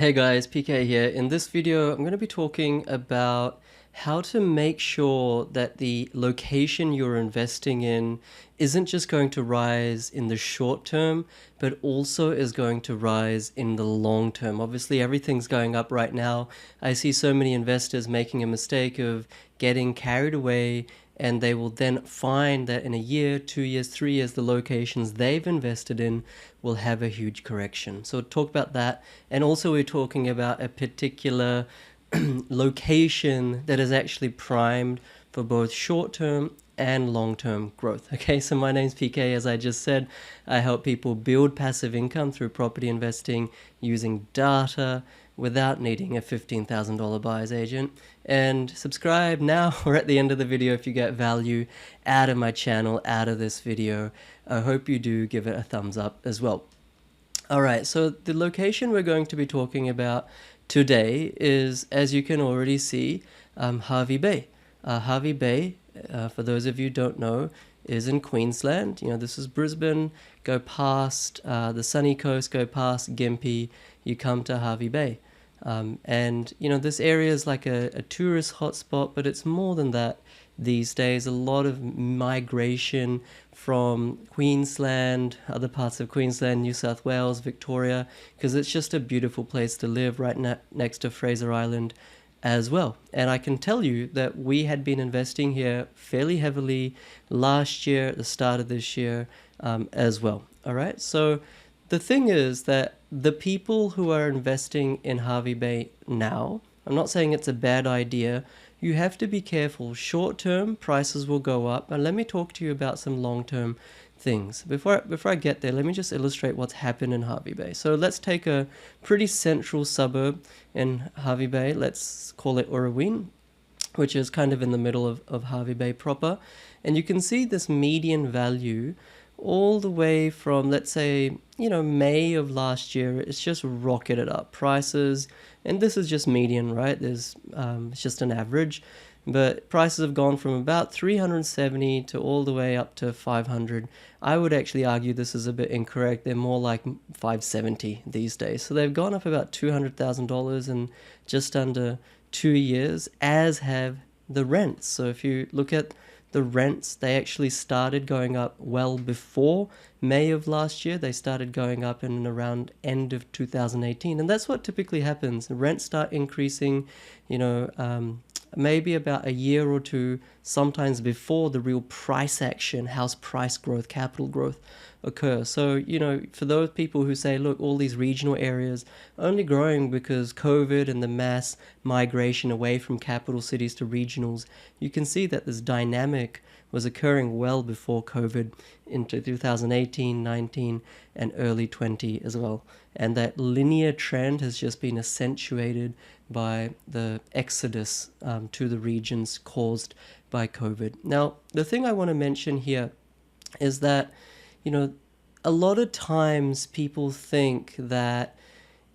Hey guys, PK here. In this video, I'm going to be talking about how to make sure that the location you're investing in isn't just going to rise in the short term, but also is going to rise in the long term. Obviously, everything's going up right now. I see so many investors making a mistake of getting carried away, and they will then find that in a year, 2 years, 3 years, the locations they've invested in will have a huge correction. So we'll talk about that. And also we're talking about a particular location that is actually primed for both short-term and long-term growth. Okay, so my name's PK. As I just said, I help people build passive income through property investing using data without needing a $15,000 buyer's agent. And subscribe now or at the end of the video if you get value out of my channel, out of this video. I hope you do give it a thumbs up as well. All right, so the location we're going to be talking about today is, as you can already see, Harvey Bay. Harvey Bay, for those of you who don't know, is in Queensland. You know, this is Brisbane. Go past the sunny coast, go past Gympie, you come to Harvey Bay. And, you know, this area is like a tourist hotspot, but it's more than that these days. A lot of migration from Queensland, other parts of Queensland, New South Wales, Victoria, because it's just a beautiful place to live right next to Fraser Island as well. And I can tell you that we had been investing here fairly heavily last year, at the start of this year, as well. All right, so the thing is that the people who are investing in Harvey Bay now, I'm not saying it's a bad idea. You have to be careful. Short term, prices will go up. And let me talk to you about some long term things. Before I get there, let me just illustrate what's happened in Harvey Bay. So let's take a pretty central suburb in Harvey Bay. Let's call it Urraween, which is kind of in the middle of Harvey Bay proper. And you can see this median value all the way from, let's say, you know, May of last year. It's just rocketed up prices, and this is just median, right? There's it's just an average, but prices have gone from about 370 to all the way up to 500. I would actually argue this is a bit incorrect. They're more like 570 these days. So they've gone up about $200,000 in just under 2 years, as have the rents. So if you look at the rents, they actually started going up well before May of last year. They started going up in around end of 2018. And that's what typically happens. The rents start increasing, you know, maybe about a year or two, sometimes before the real price action, house price growth, capital growth occurs. So, you know, for those people who say, look, all these regional areas only growing because COVID and the mass migration away from capital cities to regionals, you can see that this dynamic was occurring well before COVID into 2018, 19, and early 20 as well. And that linear trend has just been accentuated by the exodus to the regions caused by COVID. Now, the thing I want to mention here is that, you know, a lot of times people think that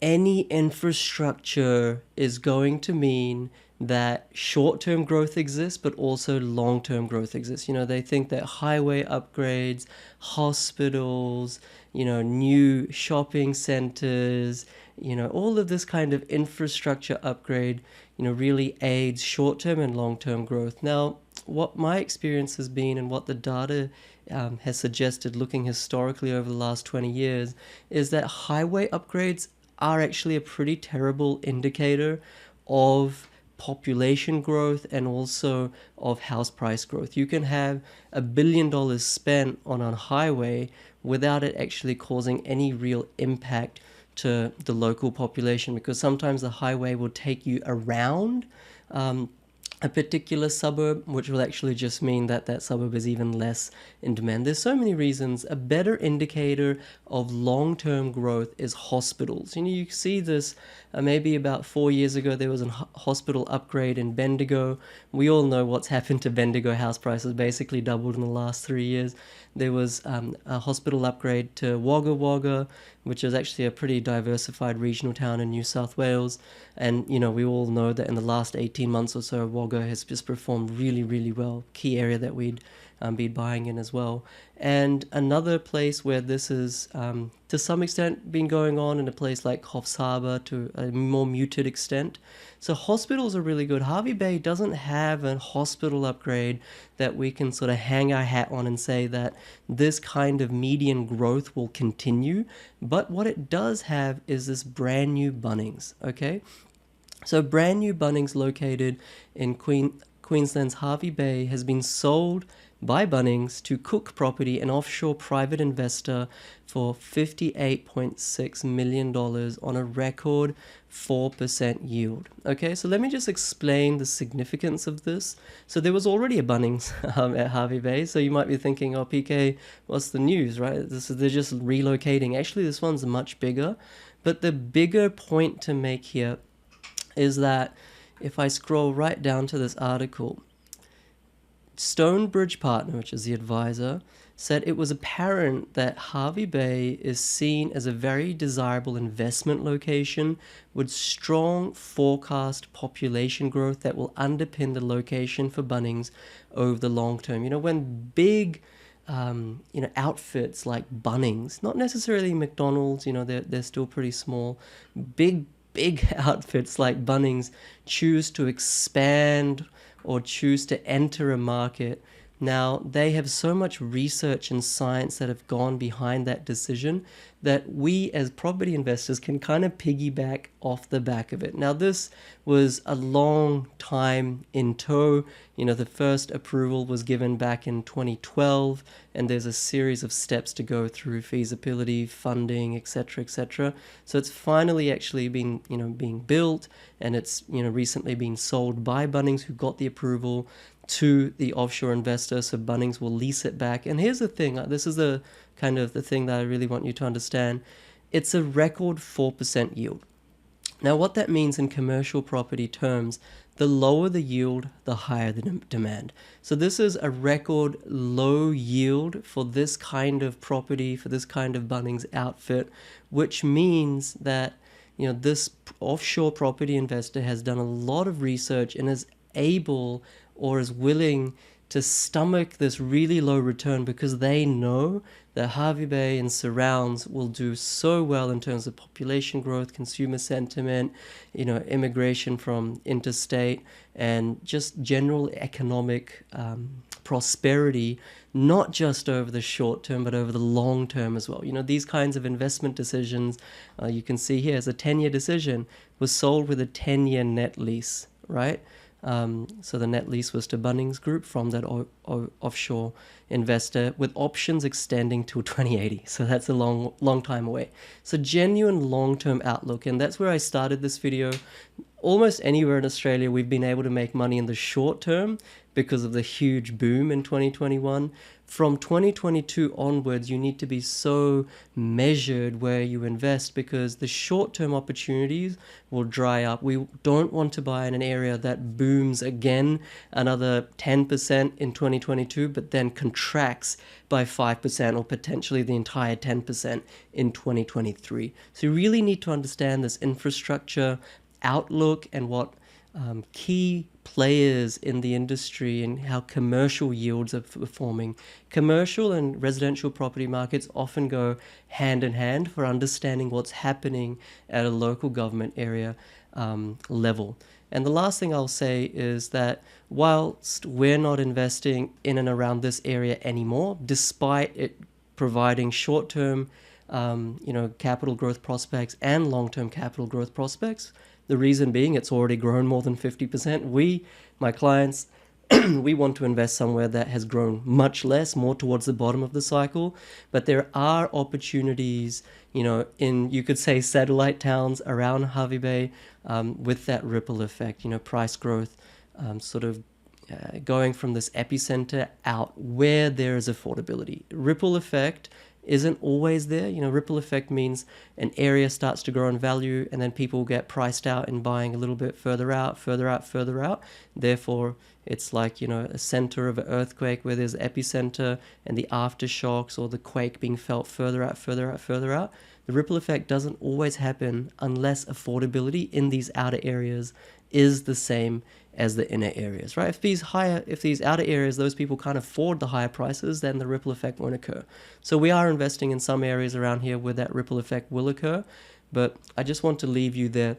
any infrastructure is going to mean that short-term growth exists, but also long-term growth exists. You know, they think that highway upgrades, hospitals, you know, new shopping centers, you know, all of this kind of infrastructure upgrade, you know, really aids short-term and long-term growth. Now, what my experience has been and what the data has suggested, looking historically over the last 20 years, is that highway upgrades are actually a pretty terrible indicator of population growth and also of house price growth. You can have $1 billion spent on a highway without it actually causing any real impact to the local population, because sometimes the highway will take you around a particular suburb, which will actually just mean that that suburb is even less in demand. There's so many reasons. A better indicator of long-term growth is hospitals. You know, you see this maybe about 4 years ago, there was a hospital upgrade in Bendigo. We all know what's happened to Bendigo. House prices basically doubled in the last 3 years. There was a hospital upgrade to Wagga Wagga, which is actually a pretty diversified regional town in New South Wales. And, you know, we all know that in the last 18 months or so, Wagga has just performed really, really well. Key area that we'd be buying in as well. And another place where this is to some extent been going on in a place like Coffs Harbour to a more muted extent. So hospitals are really good. Harvey Bay doesn't have a hospital upgrade that we can sort of hang our hat on and say that this kind of median growth will continue. But what it does have is this brand new Bunnings, okay? So brand new Bunnings located in Queensland's Harvey Bay has been sold by Bunnings to Cook Property, an offshore private investor, for $58.6 million on a record 4% yield. Okay, so let me just explain the significance of this. So there was already a Bunnings at Harvey Bay, so you might be thinking, oh, PK, what's the news, right? They're just relocating. Actually, this one's much bigger. But the bigger point to make here is that if I scroll right down to this article, Stonebridge Partner, which is the advisor, said it was apparent that Harvey Bay is seen as a very desirable investment location with strong forecast population growth that will underpin the location for Bunnings over the long term. You know, when big outfits like Bunnings, not necessarily McDonald's, they're still pretty small, big outfits like Bunnings choose to expand or choose to enter a market, now they have so much research and science that have gone behind that decision that we as property investors can kind of piggyback off the back of it. Now this was a long time in tow. The first approval was given back in 2012, and there's a series of steps to go through: feasibility, funding, etc., etc. So it's finally actually being built, and it's recently been sold by Bunnings, who got the approval, to the offshore investor. So Bunnings will lease it back. And here's the thing, this is the kind of the thing that I really want you to understand. It's a record 4% yield. Now what that means in commercial property terms, the lower the yield, the higher the demand. So this is a record low yield for this kind of property, for this kind of Bunnings outfit, which means that this offshore property investor has done a lot of research and is able or is willing to stomach this really low return because they know that Harvey Bay and surrounds will do so well in terms of population growth, consumer sentiment, immigration from interstate, and just general economic prosperity, not just over the short term, but over the long term as well. These kinds of investment decisions, you can see here, as a 10-year decision, was sold with a 10-year net lease, right? So the net lease was to Bunnings Group from that offshore investor, with options extending to 2080. So that's a long time away. So genuine long-term outlook. And that's where I started this video. Almost anywhere in Australia, we've been able to make money in the short term because of the huge boom in 2021. From 2022 onwards, you need to be so measured where you invest because the short-term opportunities will dry up. We don't want to buy in an area that booms again another 10% in 2022, but then contracts by 5% or potentially the entire 10% in 2023. So you really need to understand this infrastructure outlook and what key players in the industry and how commercial yields are performing. Commercial and residential property markets often go hand in hand for understanding what's happening at a local government area level. And the last thing I'll say is that whilst we're not investing in and around this area anymore, despite it providing short-term capital growth prospects and long-term capital growth prospects, the reason being it's already grown more than 50%. My clients, we want to invest somewhere that has grown much less, more towards the bottom of the cycle. But there are opportunities, in, you could say, satellite towns around Harvey Bay with that ripple effect, price growth going from this epicenter out where there is affordability. Ripple effect isn't always there. Ripple effect means an area starts to grow in value and then people get priced out in buying a little bit further out. Therefore, it's like, a center of an earthquake where there's epicenter and the aftershocks or the quake being felt further out. the ripple effect doesn't always happen unless affordability in these outer areas is the same as the inner areas, right? If these outer areas, those people can't afford the higher prices, then the ripple effect won't occur. So we are investing in some areas around here where that ripple effect will occur, but I just want to leave you there.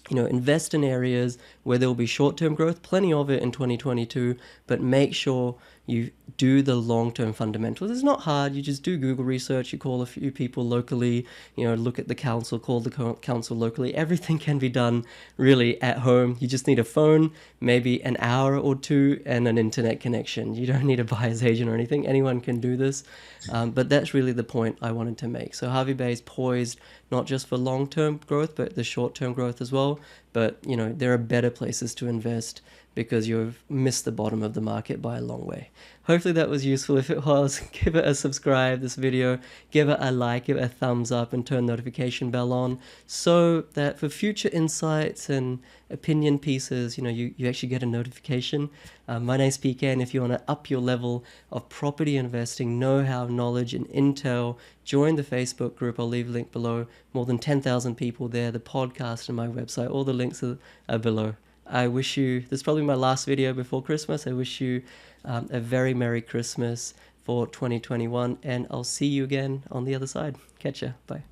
Invest in areas where there will be short-term growth, plenty of it in 2022, but make sure you do the long-term fundamentals. It's not hard. You just do Google research. You call a few people locally, look at the council, call the council locally. Everything can be done really at home. You just need a phone, maybe an hour or two, and an internet connection. You don't need a buyer's agent or anything. Anyone can do this. But that's really the point I wanted to make. So Harvey Bay is poised not just for long-term growth, but the short-term growth as well. But, there are better places to invest because you've missed the bottom of the market by a long way. Hopefully that was useful. If it was, give it a subscribe, this video, give it a like, give it a thumbs up, and turn notification bell on so that for future insights and opinion pieces, you actually get a notification. My name's PK, and if you want to up your level of property investing, know-how, knowledge, and intel, join the Facebook group. I'll leave a link below. More than 10,000 people there, the podcast and my website, all the links are below. I wish you, this is probably my last video before Christmas. I wish you a very Merry Christmas for 2021, and I'll see you again on the other side. Catch ya. Bye.